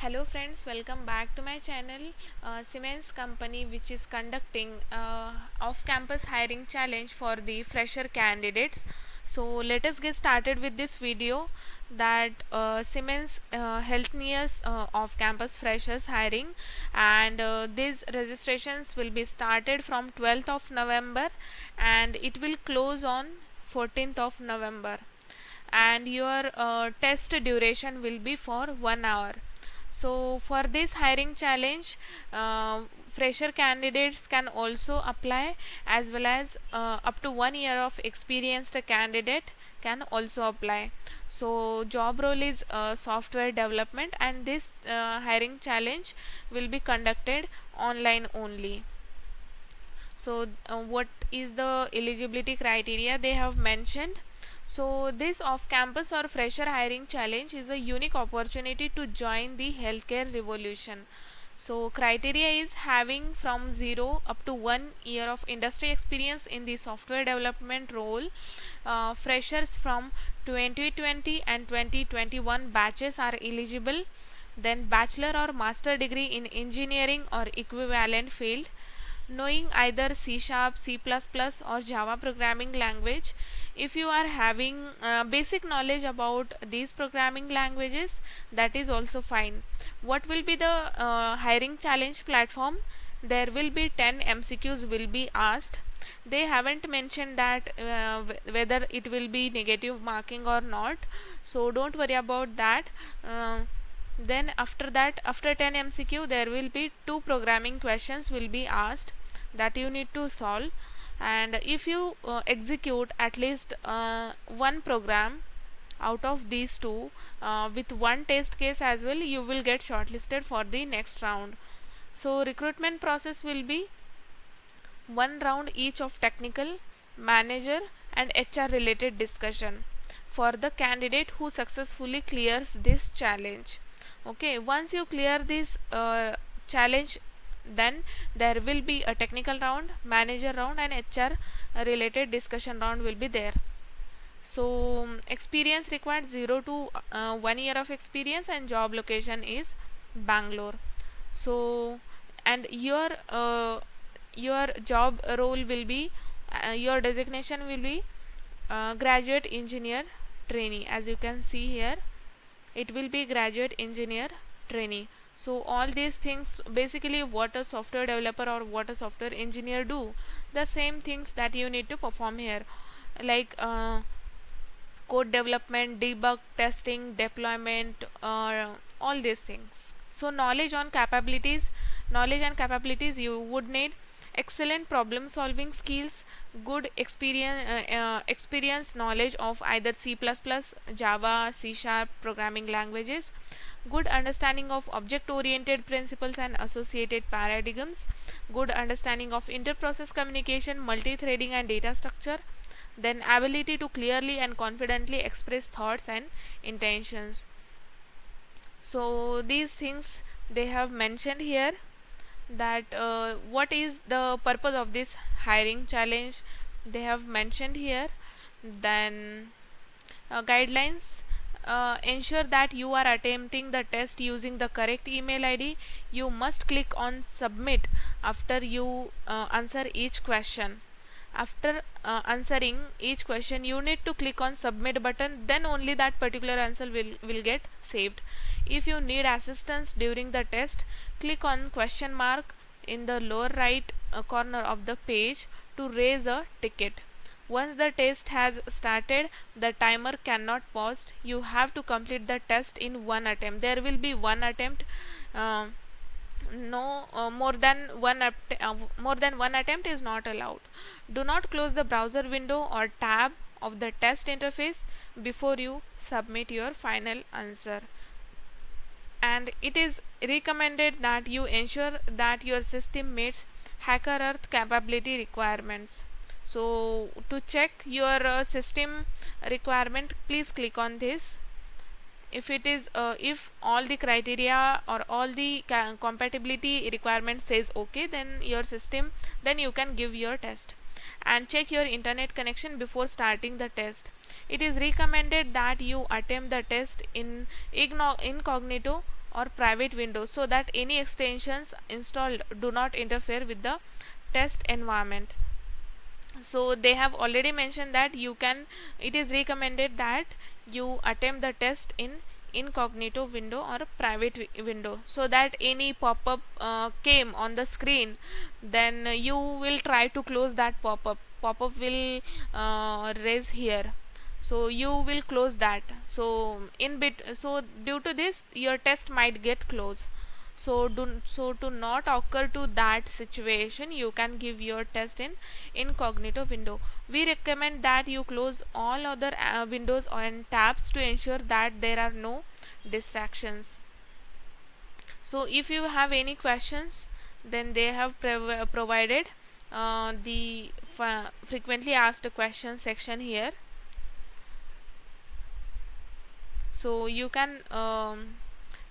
Hello friends, welcome back to my channel. Siemens company which is conducting off-campus hiring challenge for the fresher candidates. So let us get started with this video that Siemens Healthineers off-campus freshers hiring, and these registrations will be started from 12th of November and it will close on 14th of November, and your test duration will be for 1 hour. So for this hiring challenge, fresher candidates can also apply, as well as up to 1 year of experienced candidate can also apply. So job role is software development, and this hiring challenge will be conducted online only. So what is the eligibility criteria they have mentioned? So this off-campus or fresher hiring challenge is a unique opportunity to join the healthcare revolution. So criteria is having from 0 up to 1 year of industry experience in the software development role. Freshers from 2020 and 2021 batches are eligible. Then bachelor or master degree in engineering or equivalent field, knowing either C Sharp, C++, or Java programming language. If you are having basic knowledge about these programming languages, that is also fine. What will be the hiring challenge platform? There will be 10 MCQs will be asked. They haven't mentioned that whether it will be negative marking or not, so don't worry about that. Then after that, after 10 MCQ, there will be 2 programming questions will be asked that you need to solve. And if you execute at least one program out of these two with one test case as well, you will get shortlisted for the next round. So recruitment process will be one round each of technical, manager, and HR related discussion for the candidate who successfully clears this challenge. Okay, once you clear this challenge, then there will be a technical round, manager round, and HR related discussion round will be there. So experience required 0 to 1 year of experience, and job location is Bangalore. So and your job role will be your designation will be graduate engineer trainee. As you can see here, it will be graduate engineer trainee. So all these things, basically what a software developer or what a software engineer do, the same things that you need to perform here, like code development, debug, testing, deployment, all these things. So knowledge and capabilities you would need excellent problem solving skills, good experience knowledge of either C++, Java, C Sharp programming languages, good understanding of object oriented principles and associated paradigms, good understanding of inter-process communication, multi-threading and data structure, then ability to clearly and confidently express thoughts and intentions. So these things they have mentioned here, that what is the purpose of this hiring challenge they have mentioned here. Then guidelines, ensure that you are attempting the test using the correct email ID. You must click on submit after you answer each question. After answering each question, you need to click on submit button, then only that particular answer will get saved. If you need assistance during the test, click on question mark in the lower right corner of the page to raise a ticket. Once the test has started, the timer cannot pause. You have to complete the test in one attempt. There will be one attempt. No more than one attempt is not allowed. Do not close the browser window or tab of the test interface before you submit your final answer. And it is recommended that you ensure that your system meets HackerEarth capability requirements. So to check your system requirement, please click on this. If it is if all the criteria or all the compatibility requirements says okay, then your system, then you can give your test. And check your internet connection before starting the test. It is recommended that you attempt the test in incognito or private window so that any extensions installed do not interfere with the test environment. So they have already mentioned that it is recommended that you attempt the test in incognito window or a private window, so that any pop-up came on the screen, then you will try to close that pop-up will raise here, so you will close that. So so due to this your test might get closed. So to not occur to that situation, you can give your test in incognito window. We recommend that you close all other windows and tabs to ensure that there are no distractions. So if you have any questions, then they have provided the frequently asked question section here, so you can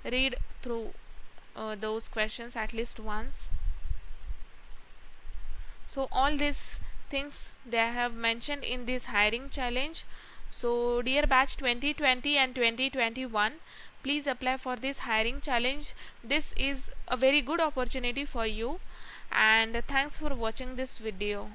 read through those questions at least once. So all these things they have mentioned in this hiring challenge. So dear batch 2020 and 2021, please apply for this hiring challenge. This is a very good opportunity for you, and thanks for watching this video.